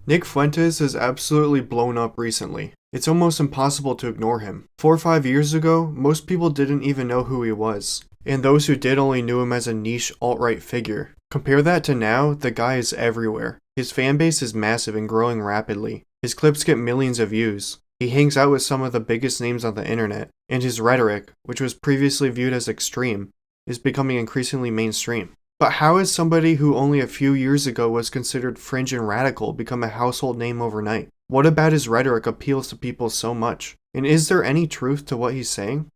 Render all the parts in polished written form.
Nick Fuentes has absolutely blown up recently. It's almost impossible to ignore him. 4 or 5 years ago, most people didn't even know who he was, and those who did only knew him as a niche alt-right figure. Compare that to now, the guy is everywhere. His fanbase is massive and growing rapidly. His clips get millions of views. He hangs out with some of the biggest names on the internet, and his rhetoric, which was previously viewed as extreme, is becoming increasingly mainstream. But how has somebody who only a few years ago was considered fringe and radical become a household name overnight? What about his rhetoric appeals to people so much? And is there any truth to what he's saying?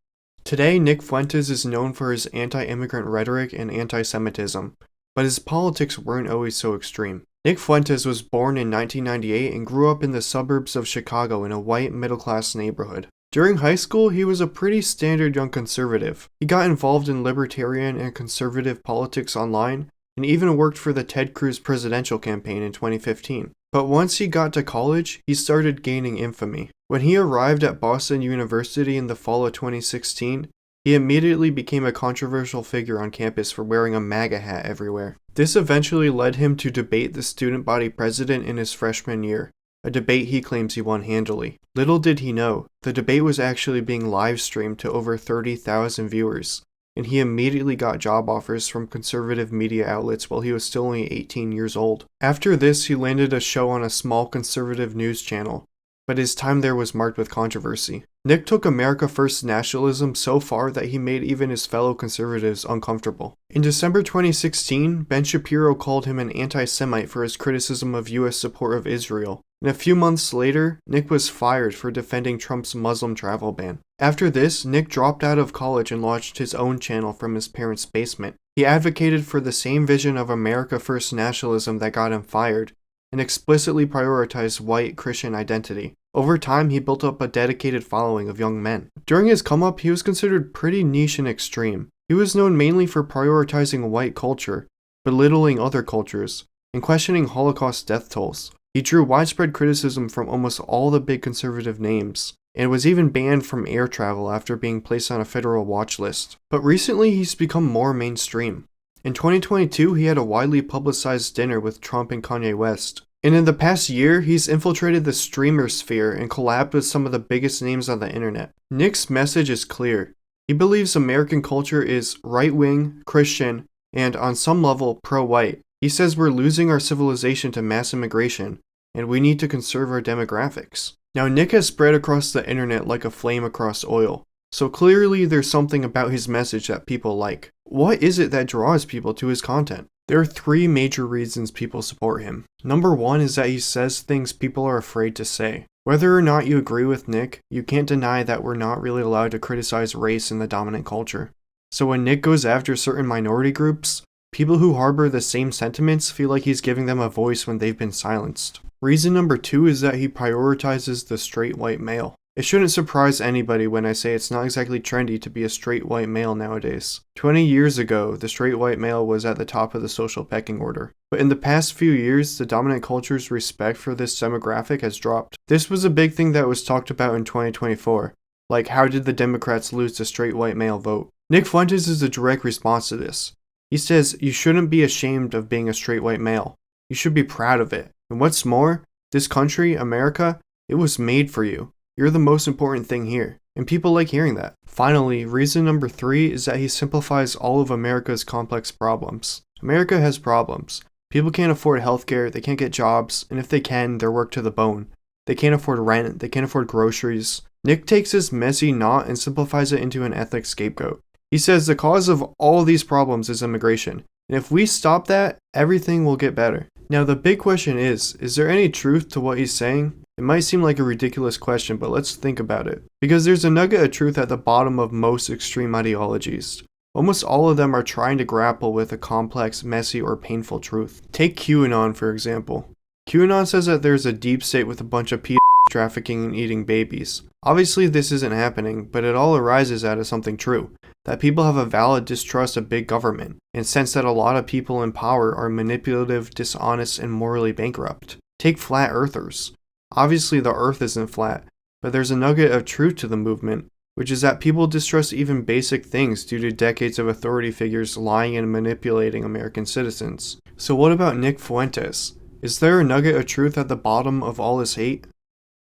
Today, Nick Fuentes is known for his anti-immigrant rhetoric and anti-Semitism, but his politics weren't always so extreme. Nick Fuentes was born in 1998 and grew up in the suburbs of Chicago in a white middle-class neighborhood. During high school, he was a pretty standard young conservative. He got involved in libertarian and conservative politics online, and even worked for the Ted Cruz presidential campaign in 2015. But once he got to college, he started gaining infamy. When he arrived at Boston University in the fall of 2016, he immediately became a controversial figure on campus for wearing a MAGA hat everywhere. This eventually led him to debate the student body president in his freshman year, a debate he claims he won handily. Little did he know, the debate was actually being live streamed to over 30,000 viewers, and he immediately got job offers from conservative media outlets while he was still only 18 years old. After this, he landed a show on a small conservative news channel, but his time there was marked with controversy. Nick took America First nationalism so far that he made even his fellow conservatives uncomfortable. In December 2016, Ben Shapiro called him an anti-Semite for his criticism of US support of Israel. And a few months later, Nick was fired for defending Trump's Muslim travel ban. After this, Nick dropped out of college and launched his own channel from his parents' basement. He advocated for the same vision of America First nationalism that got him fired, and explicitly prioritized white Christian identity. Over time, he built up a dedicated following of young men. During his come-up, he was considered pretty niche and extreme. He was known mainly for prioritizing white culture, belittling other cultures, and questioning Holocaust death tolls. He drew widespread criticism from almost all the big conservative names, and was even banned from air travel after being placed on a federal watch list. But recently, he's become more mainstream. In 2022, he had a widely publicized dinner with Trump and Kanye West. And in the past year, he's infiltrated the streamer sphere and collabed with some of the biggest names on the internet. Nick's message is clear. He believes American culture is right-wing, Christian, and on some level, pro-white. He says we're losing our civilization to mass immigration, and we need to conserve our demographics. Now, Nick has spread across the internet like a flame across oil, so clearly there's something about his message that people like. What is it that draws people to his content? There are 3 major reasons people support him. Number 1 is that he says things people are afraid to say. Whether or not you agree with Nick, you can't deny that we're not really allowed to criticize race in the dominant culture. So when Nick goes after certain minority groups, people who harbor the same sentiments feel like he's giving them a voice when they've been silenced. Reason number 2 is that he prioritizes the straight white male. It shouldn't surprise anybody when I say it's not exactly trendy to be a straight white male nowadays. 20 years ago, the straight white male was at the top of the social pecking order. But in the past few years, the dominant culture's respect for this demographic has dropped. This was a big thing that was talked about in 2024. Like, how did the Democrats lose the straight white male vote? Nick Fuentes is a direct response to this. He says, you shouldn't be ashamed of being a straight white male. You should be proud of it. And what's more, this country, America, it was made for you. You're the most important thing here, and people like hearing that. Finally, reason number 3 is that he simplifies all of America's complex problems. America has problems. People can't afford healthcare, they can't get jobs, and if they can, they're worked to the bone. They can't afford rent, they can't afford groceries. Nick takes this messy knot and simplifies it into an ethnic scapegoat. He says the cause of all these problems is immigration, and if we stop that, everything will get better. Now the big question is there any truth to what he's saying? It might seem like a ridiculous question, but let's think about it. Because there's a nugget of truth at the bottom of most extreme ideologies. Almost all of them are trying to grapple with a complex, messy, or painful truth. Take QAnon, for example. QAnon says that there's a deep state with a bunch of trafficking and eating babies. Obviously this isn't happening, but it all arises out of something true. That people have a valid distrust of big government, and sense that a lot of people in power are manipulative, dishonest, and morally bankrupt. Take flat earthers. Obviously the earth isn't flat, but there's a nugget of truth to the movement, which is that people distrust even basic things due to decades of authority figures lying and manipulating American citizens. So what about Nick Fuentes? Is there a nugget of truth at the bottom of all his hate?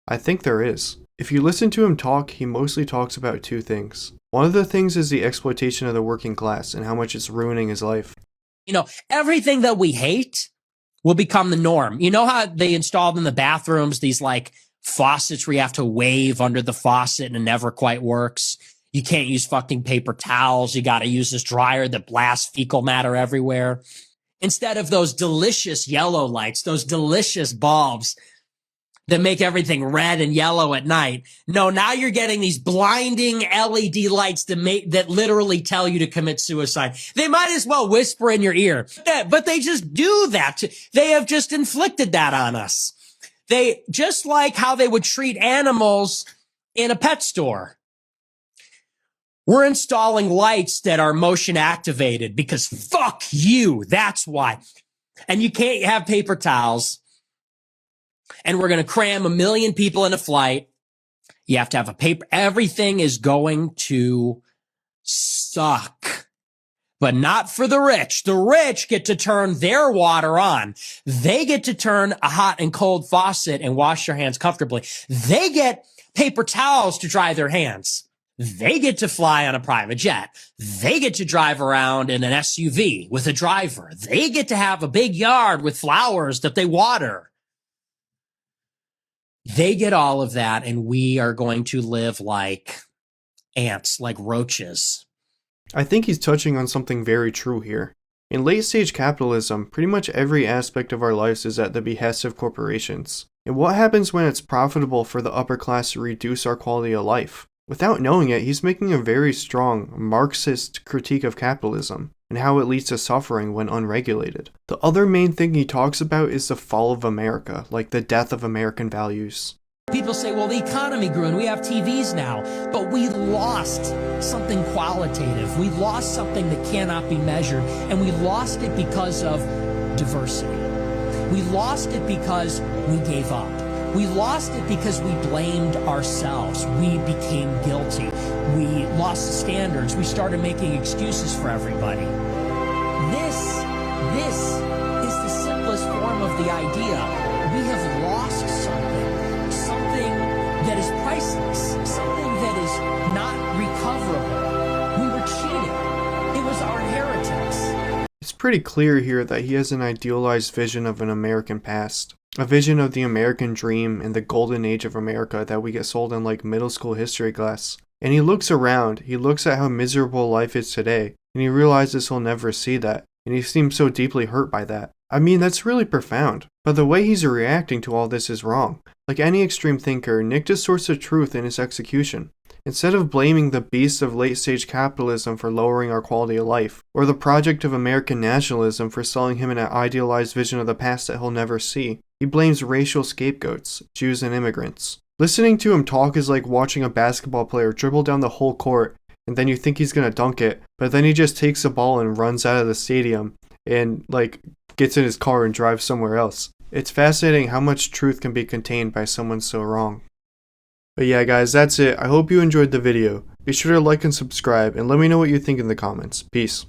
I think there is. If you listen to him talk, he mostly talks about two things. One of the things is the exploitation of the working class and how much it's ruining his life. You know, everything that we hate will become the norm. You know how they installed in the bathrooms these like faucets where you have to wave under the faucet and it never quite works? You can't use fucking paper towels. You got to use this dryer that blasts fecal matter everywhere. Instead of those delicious yellow lights, those delicious bulbs that make everything red and yellow at night. No, now you're getting these blinding LED lights that literally tell you to commit suicide. They might as well whisper in your ear, but they just do that. They have just inflicted that on us. They just like how they would treat animals in a pet store. We're installing lights that are motion activated because fuck you. That's why. And you can't have paper towels. And we're going to cram 1 million people in a flight. You have to have a paper. Everything is going to suck, but not for the rich. The rich get to turn their water on. They get to turn a hot and cold faucet and wash their hands comfortably. They get paper towels to dry their hands. They get to fly on a private jet. They get to drive around in an SUV with a driver. They get to have a big yard with flowers that they water. They get all of that, and we are going to live like ants, like roaches. I think he's touching on something very true here. In late-stage capitalism, pretty much every aspect of our lives is at the behest of corporations. And what happens when it's profitable for the upper class to reduce our quality of life? Without knowing it, he's making a very strong Marxist critique of capitalism and how it leads to suffering when unregulated. The other main thing he talks about is the fall of America, like the death of American values. People say, well, the economy grew and we have TVs now, but we lost something qualitative. We lost something that cannot be measured, and we lost it because of diversity. We lost it because we gave up. We lost it because we blamed ourselves. We became guilty. We lost the standards. We started making excuses for everybody. This is the simplest form of the idea. We have lost something that is priceless, something that is not recoverable. We were cheated. It was our inheritance. It's pretty clear here that he has an idealized vision of an American past. A vision of the American dream and the golden age of America that we get sold in like middle school history class. And he looks around, he looks at how miserable life is today, and he realizes he'll never see that, and he seems so deeply hurt by that. I mean, that's really profound, but the way he's reacting to all this is wrong. Like any extreme thinker, Nick distorts the truth in his execution. Instead of blaming the beast of late-stage capitalism for lowering our quality of life, or the project of American nationalism for selling him an idealized vision of the past that he'll never see, he blames racial scapegoats, Jews and immigrants. Listening to him talk is like watching a basketball player dribble down the whole court, and then you think he's gonna dunk it, but then he just takes the ball and runs out of the stadium, and like gets in his car and drives somewhere else. It's fascinating how much truth can be contained by someone so wrong. But yeah guys, that's it. I hope you enjoyed the video. Be sure to like and subscribe, and let me know what you think in the comments. Peace.